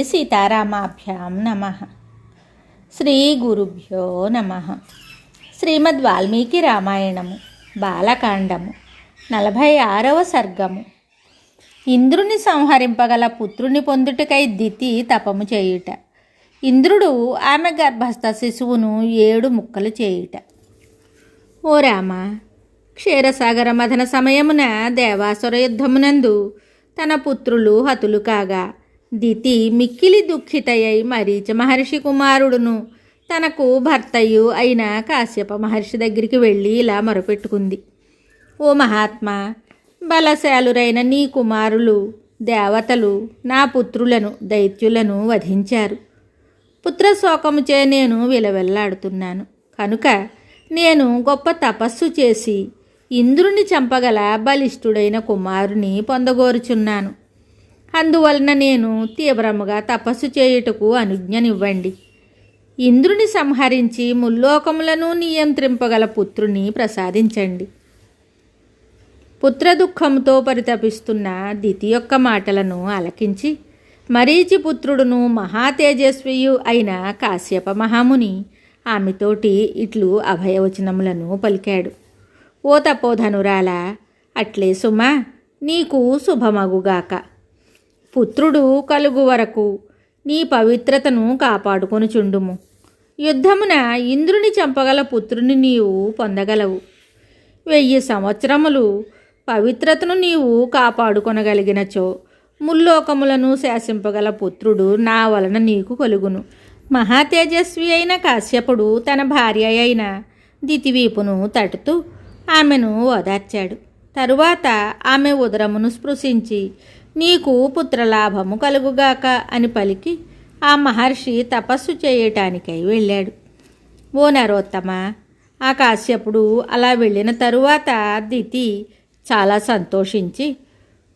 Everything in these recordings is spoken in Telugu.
సీతారామాభ్యాం నమః. శ్రీ గురుభ్యో నమః. శ్రీమద్ వాల్మీకి రామాయణము బాలకాండము 46వ సర్గము. ఇంద్రుని సంహరింపగల పుత్రుని పొందుటకై దితి తపము చేయుట. ఇంద్రుడు ఆమె గర్భస్థ శిశువును 7 ముక్కలు చేయుట. ఓ రామ, క్షీరసాగర మథన సమయమున దేవాసుర యుద్ధమునందు తన పుత్రులు హతులు కాగా దితి మిక్కిలి దుఃఖితయై మరీచ మహర్షి కుమారుడును తనకు భర్తయు అయిన కాశ్యప మహర్షి దగ్గరికి వెళ్ళి ఇలా మొరపెట్టుకుంది. ఓ మహాత్మా, బలశాలురైన నీ కుమారులు దేవతలు నా పుత్రులను దైత్యులను వధించారు. పుత్రశోకముచే నేను విలవెల్లాడుతున్నాను. కనుక నేను గొప్ప తపస్సు చేసి ఇంద్రుని చంపగల బలిష్ఠుడైన కుమారుని పొందగోరుచున్నాను. అందువలన నేను తీవ్రముగా తపస్సు చేయుటకు అనుజ్ఞనివ్వండి. ఇంద్రుని సంహరించి ముల్లోకములను నియంత్రింపగల పుత్రుని ప్రసాదించండి. పుత్రదుఃఖంతో పరితపిస్తున్న దితి యొక్క మాటలను ఆలకించి మరీచి పుత్రుడును మహాతేజస్వియు అయిన కాశ్యప మహాముని ఆమెతోటి ఇట్లు అభయవచనములను పలికాడు. ఓ తపోధనురాల, అట్లే సుమా, నీకు శుభమగుగాక. పుత్రుడు కలుగు వరకు నీ పవిత్రతను కాపాడుకొనుచుండుము. యుద్ధమున ఇంద్రుని చంపగల పుత్రుని నీవు పొందగలవు. 1000 సంవత్సరములు పవిత్రతను నీవు కాపాడుకొనగలిగినచో ముల్లోకములను శాసింపగల పుత్రుడు నా వలన నీకు కలుగును. మహాతేజస్వి అయిన కాశ్యపుడు తన భార్య అయిన దితివీపును తట్టుతూ ఆమెను ఓదార్చాడు. తరువాత ఆమె ఉదరమును స్పృశించి నీకు పుత్రలాభము కలుగుగాక అని పలికి ఆ మహర్షి తపస్సు చేయటానికై వెళ్ళాడు. ఓ నరోత్తమ, ఆ కాశ్యపుడు అలా వెళ్ళిన తరువాత దితి చాలా సంతోషించి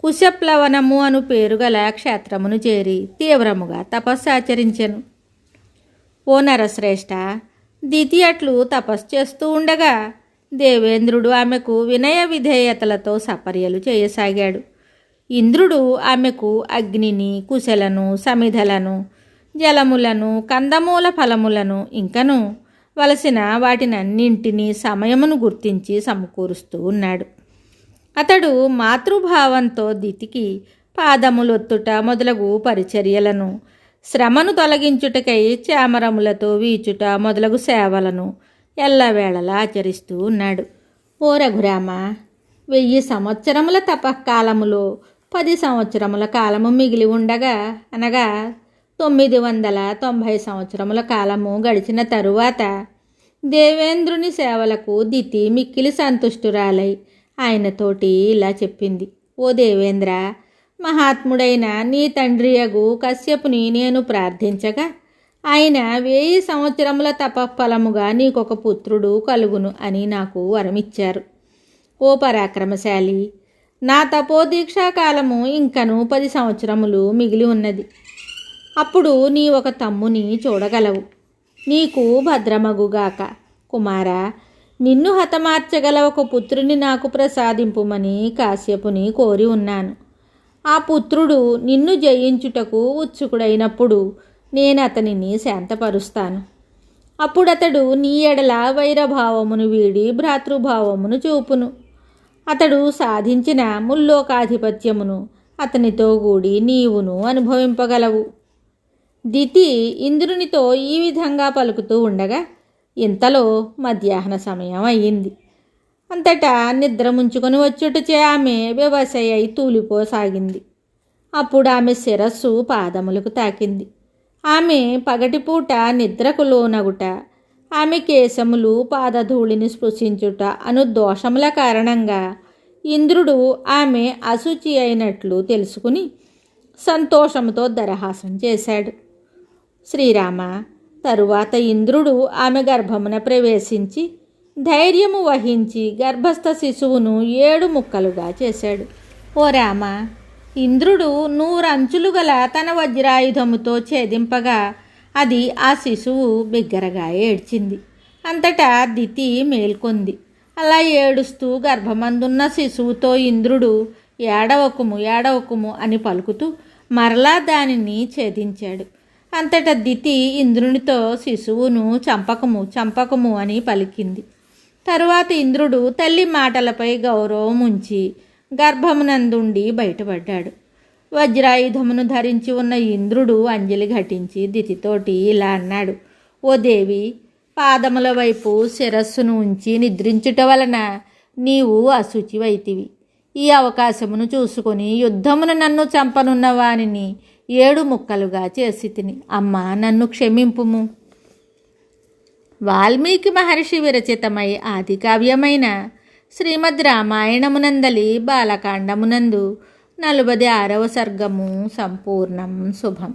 కుశప్లవనము అను పేరుగల క్షేత్రమును చేరి తీవ్రముగా తపస్సు ఆచరించెను. ఓ నరశ్రేష్ఠ, దితి అట్లు తపస్సు చేస్తూ ఉండగా దేవేంద్రుడు ఆమెకు వినయ విధేయతలతో సపర్యలు చేయసాగాడు. ఇంద్రుడు ఆమెకు అగ్నిని, కుశలను, సమిధలను, జలములను, కందమూల ఫలములను ఇంకను వలసిన వాటినన్నింటినీ సమయమును గుర్తించి సమకూరుస్తూ ఉన్నాడు. అతడు మాతృభావంతో దితికి పాదములొత్తుట మొదలగు పరిచర్యలను, శ్రమను తొలగించుటకై చామరములతో వీచుట మొదలగు సేవలను ఎల్లవేళలా ఆచరిస్తూ ఉన్నాడు. ఓ రఘురామ, 1000 సంవత్సరముల తపకాలములో 10 సంవత్సరముల కాలము మిగిలి ఉండగా, అనగా 990 సంవత్సరముల కాలము గడిచిన తరువాత దేవేంద్రుని సేవలకు దితి మిక్కిలి సంతుష్టురాలై ఆయనతోటి ఇలా చెప్పింది. ఓ దేవేంద్ర, మహాత్ముడైన నీ తండ్రియగు కశ్యపుని నేను ప్రార్థించగా ఆయన 1000 సంవత్సరముల తపఫలముగా నీకొక పుత్రుడు కలుగును అని నాకు వరమిచ్చారు. ఓ పరాక్రమశాలి, నా తపోదీక్షా కాలము ఇంకను 10 సంవత్సరములు మిగిలి ఉన్నది. అప్పుడు నీ ఒక తమ్ముని చూడగలవు. నీకు భద్రమగుగాక. కుమారా, నిన్ను హతమార్చగల ఒక పుత్రుని నాకు ప్రసాదింపుమని కాశ్యపుని కోరి ఉన్నాను. ఆ పుత్రుడు నిన్ను జయించుటకు ఉత్సుకుడైనప్పుడు నేను అతనిని శాంతపరుస్తాను. అప్పుడతడు నీ ఎడల వైరభావమును వీడి భ్రాతృభావమును చూపును. అతడు సాధించిన ముల్లోకాధిపత్యమును అతనితో కూడి నీవును అనుభవింపగలవు. దితి ఇంద్రునితో ఈ విధంగా పలుకుతూ ఉండగా ఇంతలో మధ్యాహ్న సమయం అయ్యింది. అంతటా నిద్ర ముంచుకొని వచ్చుటచే ఆమె వివశయై తూలిపోసాగింది. అప్పుడు ఆమె శిరస్సు పాదములకు తాకింది. ఆమె పగటిపూట నిద్రకు లోనగుట, ఆమె కేశములు పాదధూళిని స్పృశించుట అను దోషముల కారణంగా ఇంద్రుడు ఆమె అశుచి అయినట్లు తెలుసుకుని సంతోషముతో దరహాసం చేశాడు. శ్రీరామ, తరువాత ఇంద్రుడు ఆమె గర్భమున ప్రవేశించి ధైర్యము వహించి గర్భస్థ శిశువును 7 ముక్కలుగా చేశాడు. ఓ రామ, ఇంద్రుడు 100 అంచులు గల తన వజ్రాయుధముతో ఛేదింపగా అది ఆ శిశువు బిగ్గరగా ఏడ్చింది. అంతటా దితి మేల్కొంది. అలా ఏడుస్తూ గర్భమందున్న శిశువుతో ఇంద్రుడు ఏడవకుము ఏడవకుము అని పలుకుతూ మరలా దానిని ఛేదించాడు. అంతటా దితి ఇంద్రునితో శిశువును చంపకము అని పలికింది. తరువాత ఇంద్రుడు తల్లి మాటలపై గౌరవం ఉంచి గర్భమునందుండి బయటపడ్డాడు. వజ్రాయుధమును ధరించి ఉన్న ఇంద్రుడు అంజలి ఘటించి దితితోటి ఇలా అన్నాడు: ఓ దేవి, పాదముల వైపు శిరస్సును ఉంచి నిద్రించుట వలన నీవు అశుచివైతివి. ఈ అవకాశమును చూసుకొని యుద్ధమును నన్ను చంపనున్న వానిని 7 ముక్కలుగా చేసి తిని. అమ్మా, నన్ను క్షమింపుము. వాల్మీకి మహర్షి విరచితమై ఆది కావ్యమైన శ్రీమద్ రామాయణమునందలి బాలకాండమునందు 46వ సర్గము సంపూర్ణం. శుభం.